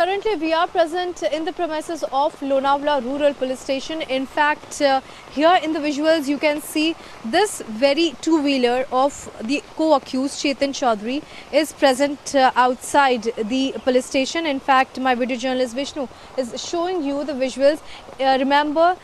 Currently, we are present in the premises of Lonavala Rural Police Station. In fact, here in the visuals, you can see this very two-wheeler of the co-accused Chetan Chaudhary is present outside the police station. In fact, my video journalist Vishnu is showing you the visuals. Remember,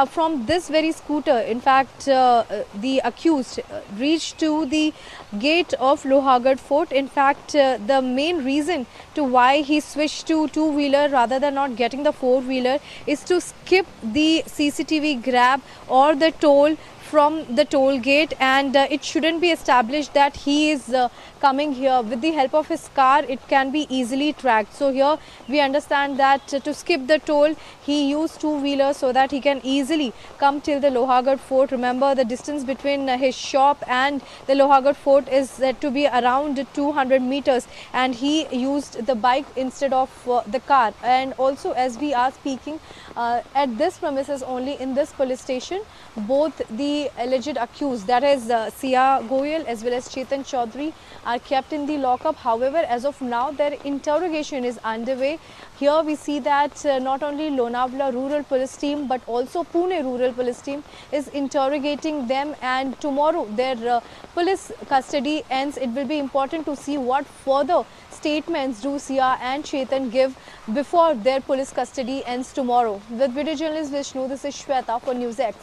from this very scooter, in fact, the accused reached to the gate of Lohagarh Fort. In fact, the main reason to why he switched to two-wheeler rather than not getting the four-wheeler is to skip the CCTV grab or the toll from the toll gate, and it shouldn't be established that he is coming here. With the help of his car, it can be easily tracked. So here we understand that to skip the toll, he used two-wheeler so that he can easily come till the Lohagarh Fort. Remember, the distance between his shop and the Lohagarh Fort is said to be around 200 meters, and he used the bike instead of the car. And also, as we are speaking at this premises only in this police station, both the alleged accused, that is Sia Goyal as well as Chetan Chaudhary, are kept in the lockup. However, as of now, their interrogation is underway. Here we see that not only Lonavala Rural Police Team but also Pune Rural Police Team is interrogating them, and tomorrow their police custody ends. It will be important to see what further statements do Sia and Chetan give before their police custody ends tomorrow. With video journalist Vishnu, this is Shweta for News X.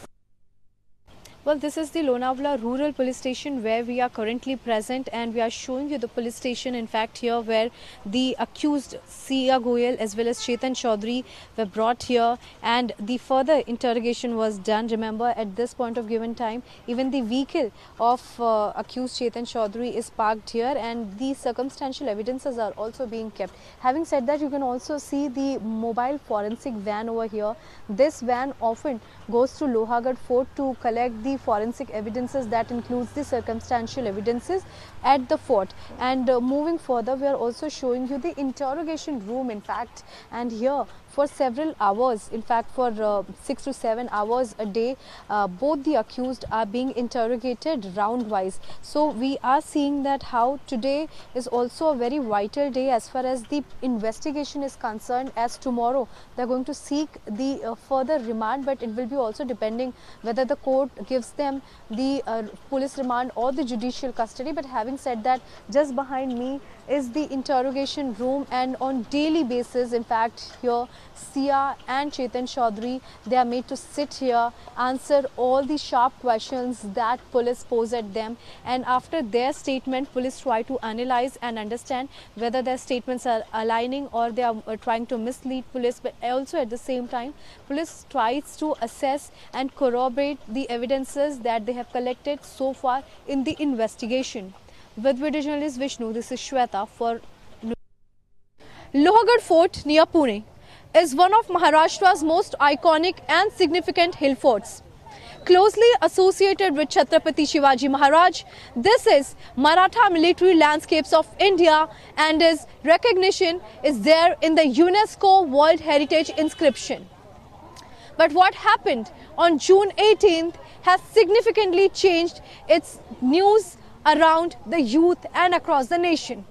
Well, this is the Lonavala Rural Police Station where we are currently present, and we are showing you the police station, in fact, here where the accused Sia Goyal as well as Chetan Chaudhary were brought here and the further interrogation was done. Remember, at this point of given time, even the vehicle of accused Chetan Chaudhary is parked here, and the circumstantial evidences are also being kept. Having said that, you can also see the mobile forensic van over here. This van often goes to Lohagarh Fort to collect the forensic evidences, that includes the circumstantial evidences at the fort. And moving further, we are also showing you the interrogation room, in fact, and here for several hours, in fact for 6 to 7 hours a day, both the accused are being interrogated round wise. So we are seeing that how today is also a very vital day as far as the investigation is concerned, as tomorrow they are going to seek the further remand, but it will be also depending whether the court gives them the police remand or the judicial custody. But having said that, just behind me is the interrogation room, and on daily basis, in fact, here Sia and Chetan Chaudhary, they are made to sit here, answer all the sharp questions that police pose at them, and after their statement, police try to analyze and understand whether their statements are aligning or they are trying to mislead police. But also at the same time, police tries to assess and corroborate the evidences that they have collected so far in the investigation. With video journalist Vishnu, this is Shweta for Lohagarh Fort near Pune is one of Maharashtra's most iconic and significant hill forts. Closely associated with Chhatrapati Shivaji Maharaj, this is Maratha military landscapes of India, and its recognition is there in the UNESCO World Heritage inscription. But what happened on June 18th has significantly changed its news around the youth and across the nation.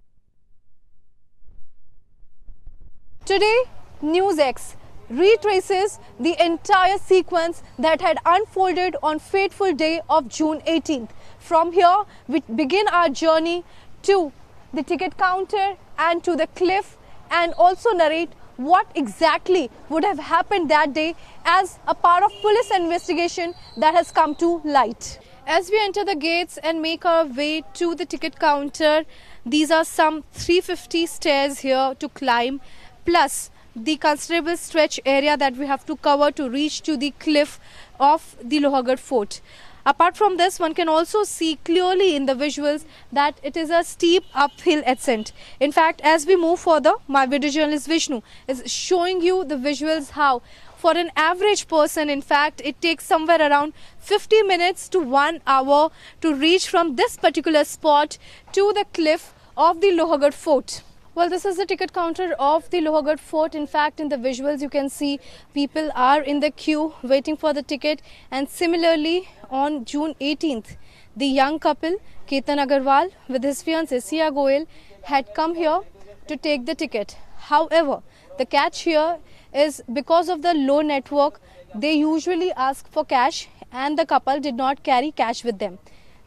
Today, News X retraces the entire sequence that had unfolded on fateful day of June 18th. From here, we begin our journey to the ticket counter and to the cliff, and also narrate what exactly would have happened that day as a part of police investigation that has come to light. As we enter the gates and make our way to the ticket counter, these are some 350 stairs here to climb, plus the considerable stretch area that we have to cover to reach to the cliff of the Lohagarh Fort. Apart from this, one can also see clearly in the visuals that it is a steep uphill ascent. In fact, as we move further, my video journalist Vishnu is showing you the visuals how for an average person, in fact, it takes somewhere around 50 minutes to 1 hour to reach from this particular spot to the cliff of the Lohagarh Fort. Well, this is the ticket counter of the Lohagarh Fort. In fact, in the visuals, you can see people are in the queue waiting for the ticket. And similarly, on June 18th, the young couple, Ketan Agarwal, with his fiancée Sia Goyal, had come here to take the ticket. However, The catch here is because of the low network, they usually ask for cash and the couple did not carry cash with them.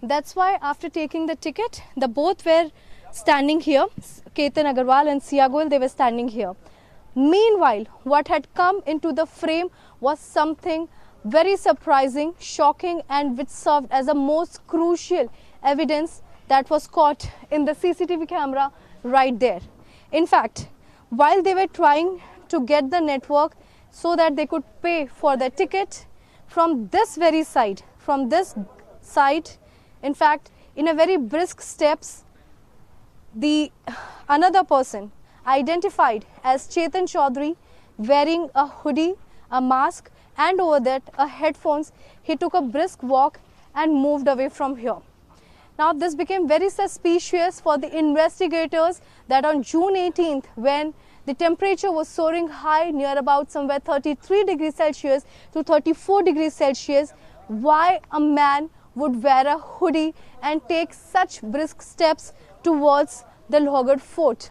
That's why after taking the ticket, the both were standing here. Ketan Agarwal and Sia Goel, they were standing here. Meanwhile, what had come into the frame was something very surprising, shocking, and which served as the most crucial evidence that was caught in the CCTV camera right there. In fact, while they were trying to get the network so that they could pay for the ticket, from this very side, in fact, in a very brisk steps, the another person identified as Chetan Chaudhary, wearing a hoodie, a mask, and over that a headphones, he took a brisk walk and moved away from here. Now this became very suspicious for the investigators that on June 18th, when the temperature was soaring high near about somewhere 33 degrees Celsius to 34 degrees Celsius, why a man would wear a hoodie and take such brisk steps towards the Lohargarh Fort.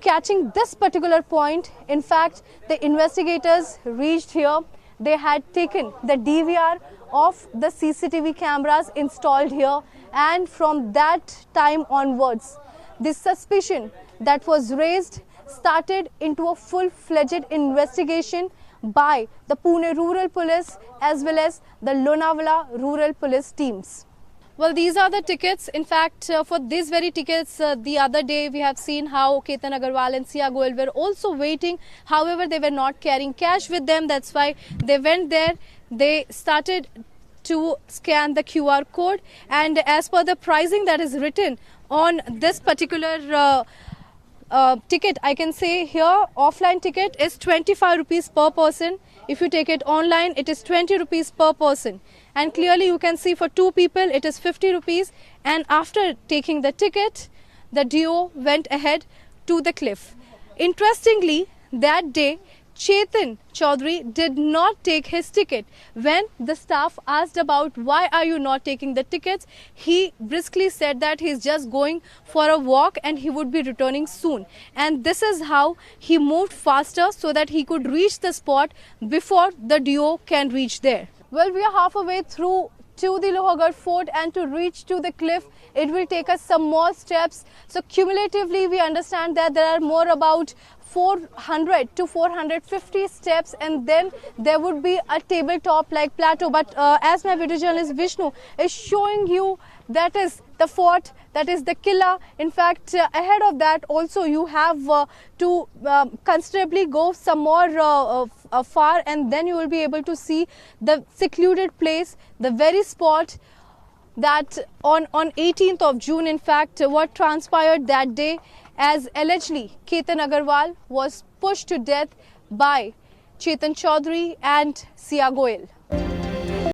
Catching this particular point, in fact, the investigators reached here. They had taken the DVR of the CCTV cameras installed here, and from that time onwards, this suspicion that was raised started into a full-fledged investigation by the Pune Rural Police as well as the Lonavala Rural Police teams. Well, these are the tickets. In fact, for these very tickets, the other day we have seen how Ketan Agarwal and Sia Goel were also waiting. However, they were not carrying cash with them. That's why they went there. They started to scan the QR code. And as per the pricing that is written on this particular ticket, I can say here, offline ticket is 25 rupees per person. If you take it online, it is 20 rupees per person. And clearly you can see for two people, it is 50 rupees. And after taking the ticket, the duo went ahead to the cliff. Interestingly, that day, Chetan Chaudhary did not take his ticket. When the staff asked about why are you not taking the tickets, he briskly said that he is just going for a walk and he would be returning soon. And this is how he moved faster so that he could reach the spot before the duo can reach there. Well, we are halfway through to the Lohargarh Fort, and to reach to the cliff, it will take us some more steps. So cumulatively, we understand that there are more about 400 to 450 steps, and then there would be a tabletop like plateau. But as my video journalist Vishnu is showing you, that is the fort, that is the Killa. In fact, ahead of that also you have to considerably go some more far, and then you will be able to see the secluded place, the very spot that on 18th of June, in fact, what transpired that day, as allegedly Ketan Agarwal was pushed to death by Chetan Chaudhary and Sia Goel.